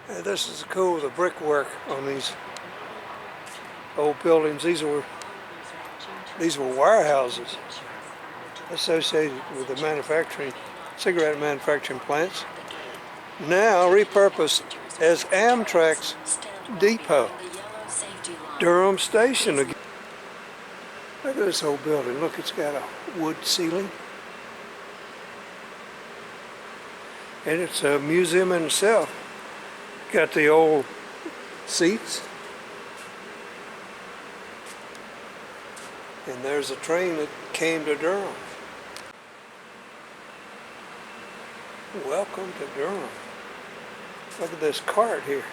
This is cool, the brickwork on these old buildings. These were warehouses associated with the cigarette manufacturing plants, now repurposed as Amtrak's depot. Durham Station again. Look at this old building. Look, it's got a wood ceiling. And it's a museum in itself. Got the old seats. And there's a train that came to Durham. Welcome to Durham. Look at this cart here.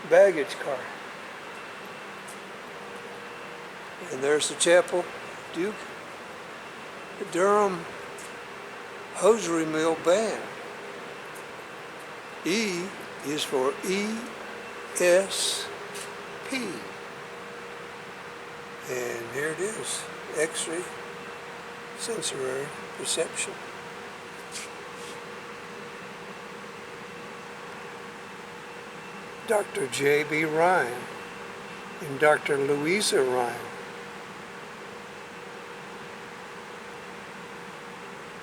Baggage cart. And there's the chapel, Duke. The Durham Hosiery Mill Band. E is for ESP. And here it is, X-ray sensory perception. Dr. J.B. Ryan and Dr. Louisa Ryan.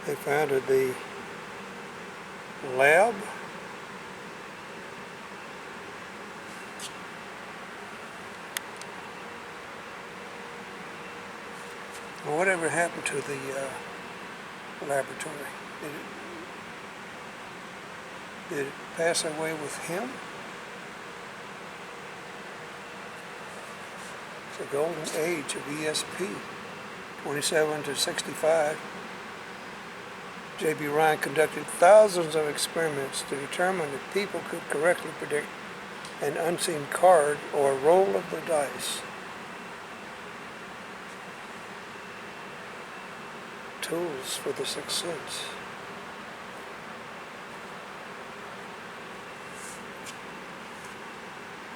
They founded the lab. Well, whatever happened to the laboratory? Did it pass away with him? It's a golden age of ESP, 27 to 65. J.B. Ryan conducted thousands of experiments to determine if people could correctly predict an unseen card or roll of the dice. Tools for the sixth sense.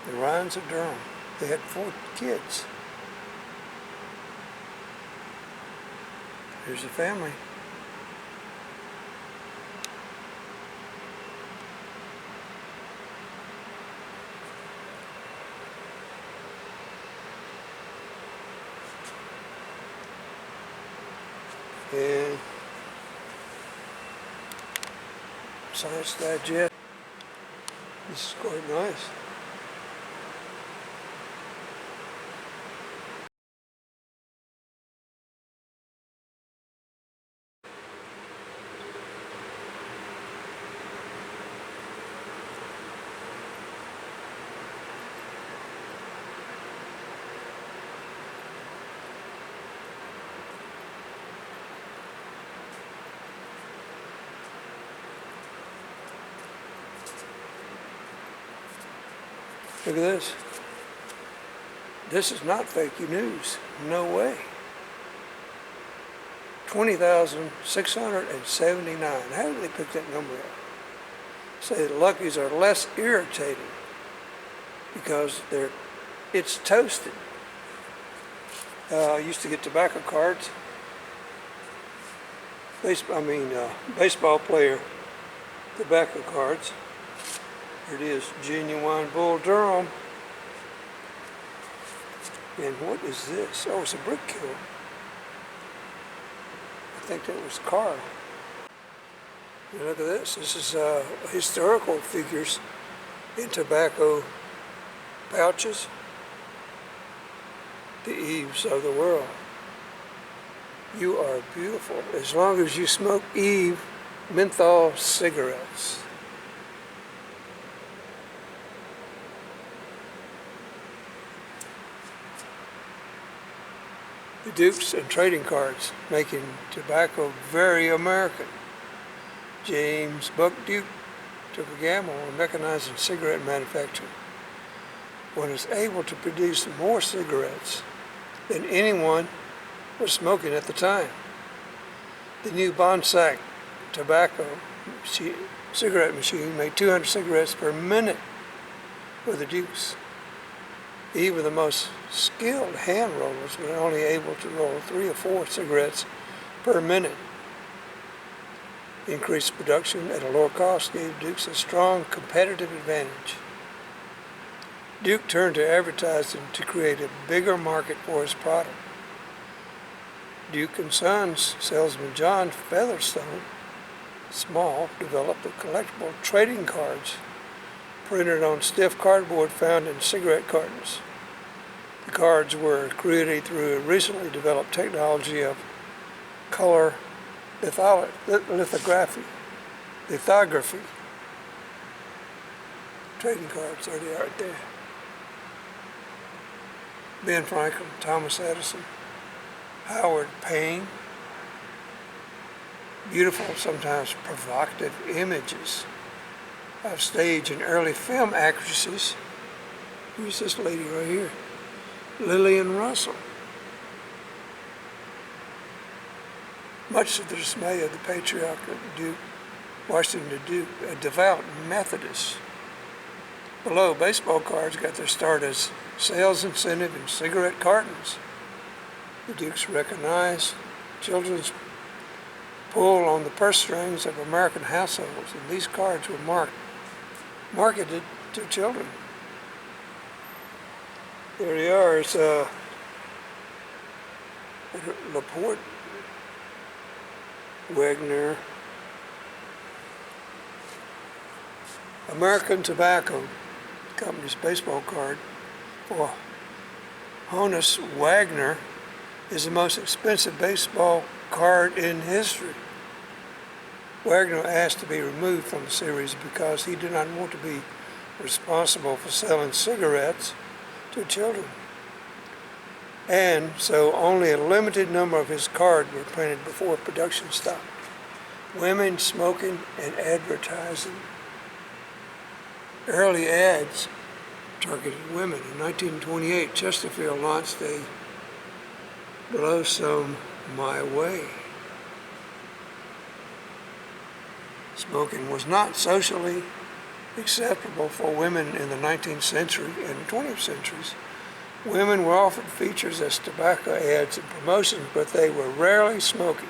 The Ryans of Durham. They had 4 kids. Here's the family. And Science Digest. This is quite nice. Look at this. This is not fake news. No way. 20,679. How did they pick that number up? Say the Luckies are less irritating because it's toasted. I used to get tobacco cards. Baseball player tobacco cards. Here it is, Genuine Bull Durham. And what is this? Oh, it's a brick kiln. I think that was Carl. And look at this. This is historical figures in tobacco pouches. The Eves of the world. You are beautiful as long as you smoke Eve menthol cigarettes. The Dukes and trading cards, making tobacco very American. James Buck Duke took a gamble on mechanizing cigarette manufacturing when was able to produce more cigarettes than anyone was smoking at the time. The new Bonsack tobacco cigarette machine made 200 cigarettes per minute for the Dukes. Even the most skilled hand rollers were only able to roll 3 or 4 cigarettes per minute. Increased production at a lower cost gave Duke a strong competitive advantage. Duke turned to advertising to create a bigger market for his product. Duke & Sons salesman John Featherstone Small developed the collectible trading cards printed on stiff cardboard found in cigarette cartons. The cards were created through a recently developed technology of color lithography. Trading cards, there they are right there. Ben Franklin, Thomas Edison, Howard Payne. Beautiful, sometimes provocative images of stage and early film actresses. Who's this lady right here? Lillian Russell. Much to the dismay of the patriarch of Duke, Washington Duke, a devout Methodist. Below, baseball cards got their start as sales incentive in cigarette cartons. The Dukes recognized children's pull on the purse strings of American households, and these cards were marketed to children. There they are. It's Laporte, Wagner, American Tobacco Company's baseball card for Honus Wagner is the most expensive baseball card in history. Wagner asked to be removed from the series because he did not want to be responsible for selling cigarettes to children. And so only a limited number of his cards were printed before production stopped. Women smoking and advertising. Early ads targeted women. In 1928, Chesterfield launched a Blow Some My Way. Smoking was not socially acceptable for women in the 19th century and 20th centuries. Women were often featured as tobacco ads and promotions, but they were rarely smoking.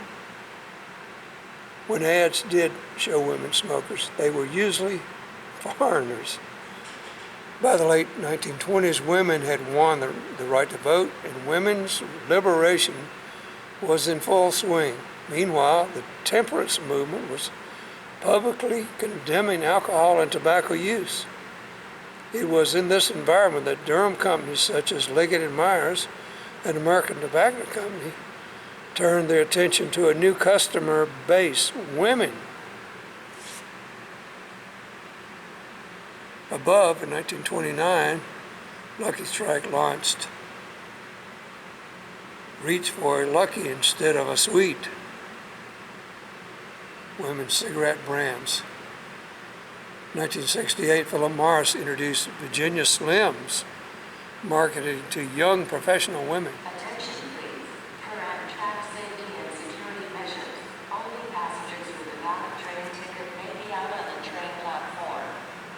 When ads did show women smokers, they were usually foreigners. By the late 1920s, women had won the right to vote, and women's liberation was in full swing. Meanwhile, the temperance movement was publicly condemning alcohol and tobacco use. It was in this environment that Durham companies such as Leggett & Myers and American Tobacco Company turned their attention to a new customer base, women. Above, in 1929, Lucky Strike launched Reach for a Lucky instead of a Sweet. Women's cigarette brands. 1968, Philip Morris introduced Virginia Slims, marketed to young professional women. Attention please. Per our track safety and security measures, only passengers with a valid train ticket may be out on the train platform.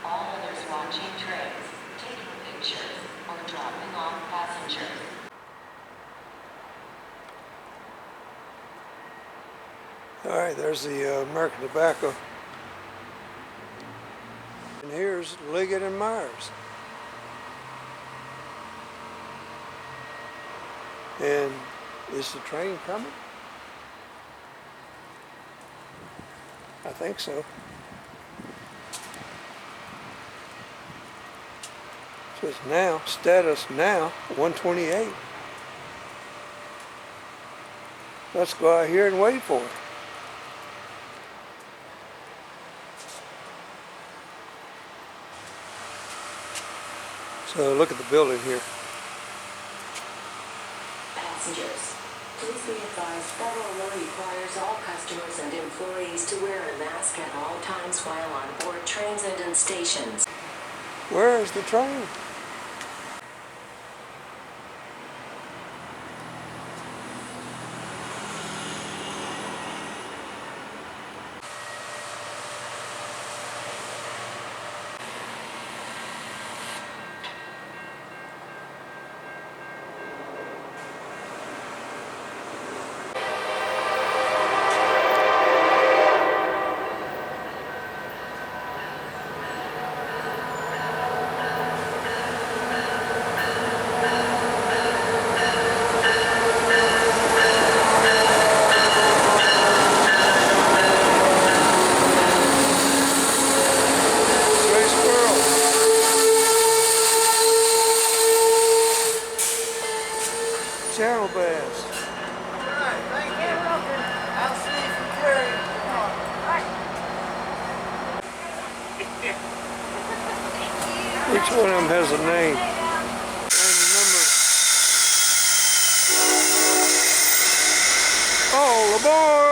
All others watching trains, taking pictures, or dropping off passengers. All right, there's the American Tobacco. And here's Leggett & Myers. And is the train coming? I think so. So it's now, status now, 128. Let's go out here and wait for it. So look at the building here. Passengers, please be advised federal law requires all customers and employees to wear a mask at all times while on board trains and in stations. Where is the train? Each one of them has a name and a number. All aboard!